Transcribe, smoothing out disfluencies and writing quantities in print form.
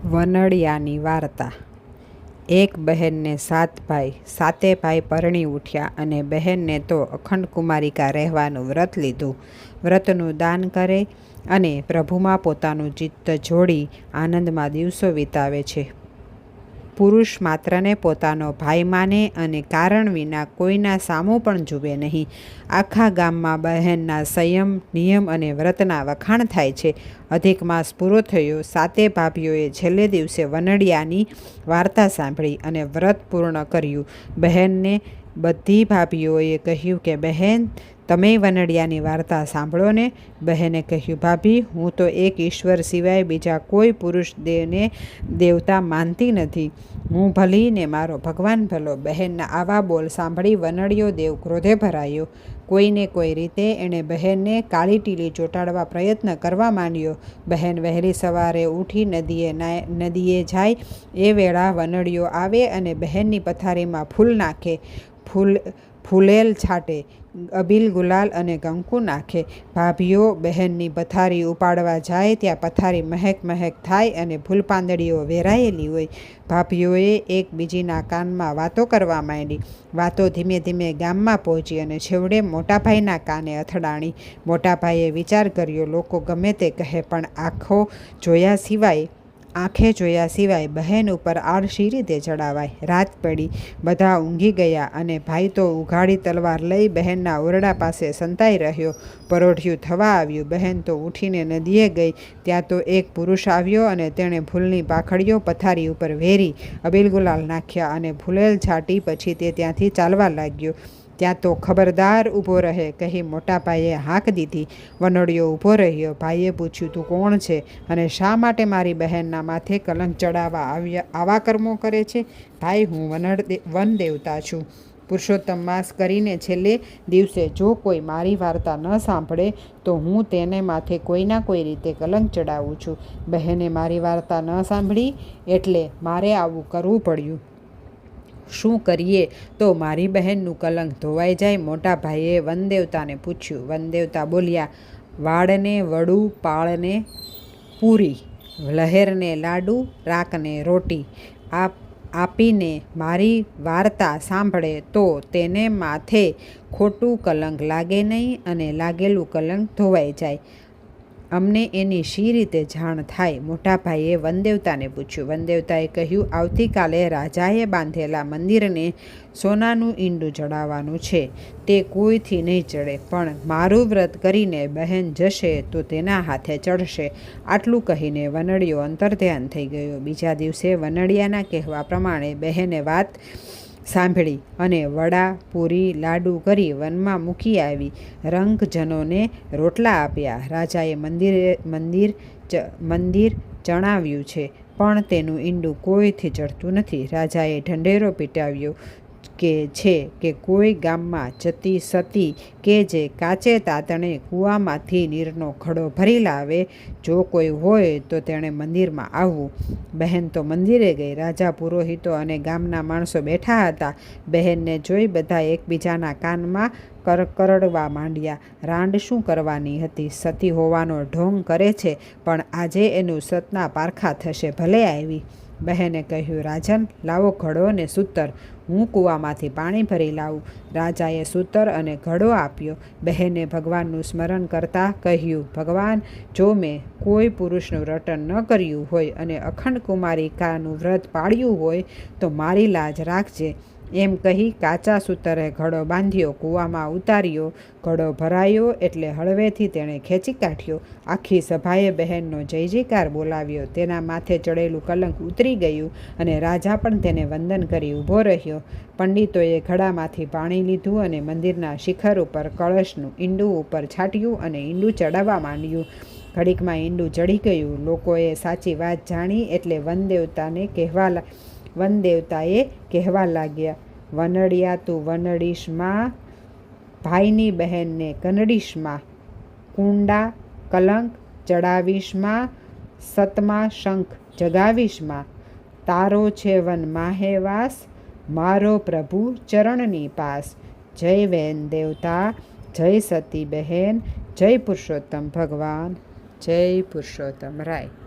વનડિયાની વાર્તા। એક બહેનને 7 ભાઈ। 7 ભાઈ પરણી ઉઠ્યા અને બહેનને તો અખંડ કુમારિકા રહેવાનું વ્રત લીધું। વ્રતનું દાન કરે અને પ્રભુમાં પોતાનું ચિત્ત જોડી આનંદમાં દિવસો વિતાવે છે। પુરુષ માત્રને પોતાનો ભાઈ માને અને કારણ વિના કોઈના સામું પણ જુએ નહીં। આખા ગામમાં બહેનના સંયમ, નિયમ અને વ્રતના વખાણ થાય છે। અધિક માસ પૂરો થયો। 7 ભાભીઓએ છેલ્લે દિવસે વનડિયાની વાર્તા સાંભળી અને વ્રત પૂર્ણ કર્યું। બહેનને બધી ભાભીઓએ કહ્યું કે બહેન, તમે વનડિયાની વાર્તા સાંભળો ને। બહેને કહ્યું, ભાભી, હું તો એક ઈશ્વર સિવાય બીજા કોઈ પુરુષ દેવને દેવતા માનતી નથી। હું ભલી ને મારો ભગવાન ભલો। બહેનના આવા બોલ સાંભળી વનડિયો દેવ ક્રોધે ભરાયો। કોઈને કોઈ રીતે એણે બહેનને કાળી ટીલી ચોંટાડવા પ્રયત્ન કરવા માંડ્યો। બહેન વહેલી સવારે ઉઠી નદીએ જાય એ વેળા વનડિયો આવે અને બહેનની પથારીમાં ફૂલ નાખે, ફૂલેલ છાંટે, અબીલ ગુલાલ અને કંકુ નાખે। ભાભીઓ બહેનની પથારી ઉપાડવા જાય ત્યાં પથારી મહેક મહેક થાય અને ફૂલપાંદડીઓ વેરાયેલી હોય। ભાભીઓએ એકબીજીના કાનમાં વાતો કરવા માંડી। વાતો ધીમે ધીમે ગામમાં પહોંચી અને છેવડે મોટાભાઈના કાને અથડાણી। મોટાભાઈએ વિચાર કર્યો, લોકો ગમે તે કહે પણ આંખે જોયા સિવાય બહેન ઉપર આડ શી રીતે ચડાવાય। રાત પડી, બધા ઊંઘી ગયા અને ભાઈ તો ઉઘાડી તલવાર લઈ બહેનના ઓરડા પાસે સંતાઈ રહ્યો। પરોઢિયું થવા આવ્યું। બહેન તો ઉઠીને નદીએ ગઈ ત્યાં તો એક પુરુષ આવ્યો અને તેણે ફૂલની પાંખડીઓ પથારી ઉપર વેરી, અબીલ ગુલાલ નાખ્યા અને ફૂલેલ છાંટી પછી તે ત્યાંથી ચાલવા લાગ્યો। ત્યાં તો ખબરદાર ઊભો રહે કહી મોટાભાઈએ હાંક દીધી। વનડિયો ઊભો રહ્યો। ભાઈએ પૂછ્યું, તું કોણ છે અને શા માટે મારી બહેનના માથે કલંક ચડાવવા આવા કર્મો કરે છે? ભાઈ, હું વન દેવતા છું। પુરુષોત્તમ માસ કરીને છેલ્લે દિવસે જો કોઈ મારી વાર્તા ન સાંભળે તો હું તેને માથે કોઈના કોઈ રીતે કલંક ચડાવું છું। બહેને મારી વાર્તા ન સાંભળી એટલે મારે આવું કરવું પડ્યું। શું કરીએ તો મારી બહેનનું કલંક ધોવાઈ જાય? મોટા ભાઈએ વનદેવતાને પૂછ્યું। વનદેવતા બોલ્યા, વાળને વડું, પાળને પૂરી, લહેરને લાડુ, રાકને રોટી આપીને મારી વાર્તા સાંભળે તો તેને માથે ખોટું કલંક લાગે નહીં અને લાગેલું કલંક ધોવાઈ જાય। અમને એની શી રીતે જાણ થાય? મોટા ભાઈએ વનદેવતાને પૂછ્યું। વનદેવતાએ કહ્યું, આવતીકાલે રાજાએ બાંધેલા મંદિરને સોનાનું ઈંડું ચડાવવાનું છે। તે કોઈથી નહીં ચડે, પણ મારું વ્રત કરીને બહેન જશે તો તેના હાથે ચડશે। આટલું કહીને વનડિયો અંતર્ધ્યાન થઈ ગયો। બીજા દિવસે વનડિયાના કહેવા પ્રમાણે બહેને વાત સાંભળી અને વડા, પૂરી, લાડુ કરી વનમાં મૂકી આવી। રંગજનોને રોટલા આપ્યા। રાજાએ મંદિર ચણાવ્યું છે પણ તેનું ઈંડું કોઈથી ચડતું નથી। રાજાએ ઢંઢેરો પીટાવ્યો કે કોઈ ગામમાં જતી સતી કે જે કાચે તાતણે કૂવામાંથી નીરનો ઘડો ભરી લાવે, જો કોઈ હોય તો તેણે મંદિરમાં આવવું। બહેન તો મંદિરે ગઈ। રાજા, પુરોહિતો અને ગામના માણસો બેઠા હતા। બહેનને જોઈ બધા એકબીજાના કાનમાં કરડવા માંડ્યા। રાંડ શું કરવાની હતી? સતી હોવાનો ઢોંગ કરે છે પણ આજે એનું સતના પારખા થશે, ભલે આવી। બહેને કહ્યું, રાજન, લાવો ઘડો ને સૂતર, હું કૂવામાંથી પાણી ભરી લાવું। રાજાએ સૂતર અને ઘડો આપ્યો। બહેને ભગવાનનું સ્મરણ કરતા કહ્યું, ભગવાન, જો મેં કોઈ પુરુષનું રટન ન કર્યું હોય અને અખંડ કુમારિકાનું વ્રત પાળ્યું હોય તો મારી લાજ રાખજે। એમ કહી કાચા સૂતરે ઘડો બાંધ્યો, કૂવામાં ઉતાર્યો। ઘડો ભરાયો એટલે હળવેથી તેણે ખેંચી કાઢ્યો। આખી સભાએ બહેનનો જય જયકાર બોલાવ્યો। તેના માથે ચડેલું કલંક ઉતરી ગયું અને રાજા પણ તેને વંદન કરી ઊભો રહ્યો। પંડિતોએ ઘડામાંથી પાણી લીધું અને મંદિરના શિખર ઉપર કળશનું ઈંડું ઉપર છાંટ્યું અને ઈંડું ચડાવવા માંડ્યું। ઘડીકમાં ઈંડું ચડી ગયું। લોકોએ સાચી વાત જાણી એટલે વનદેવતાએ કહેવા લાગ્યા, વનડિયા, તું વનડીશમાં, ભાઈની બહેનને કનડીશમાં, કુંડા કલંક ચડાવીશમાં, સતમાં શંખ જગાવીશમાં, તારો છે વન માહેવાસ, મારો પ્રભુ ચરણની પાસ। જય વૈન દેવતા, જય સતી બહેન, જય પુરુષોત્તમ ભગવાન, જય પુરુષોત્તમ રાય।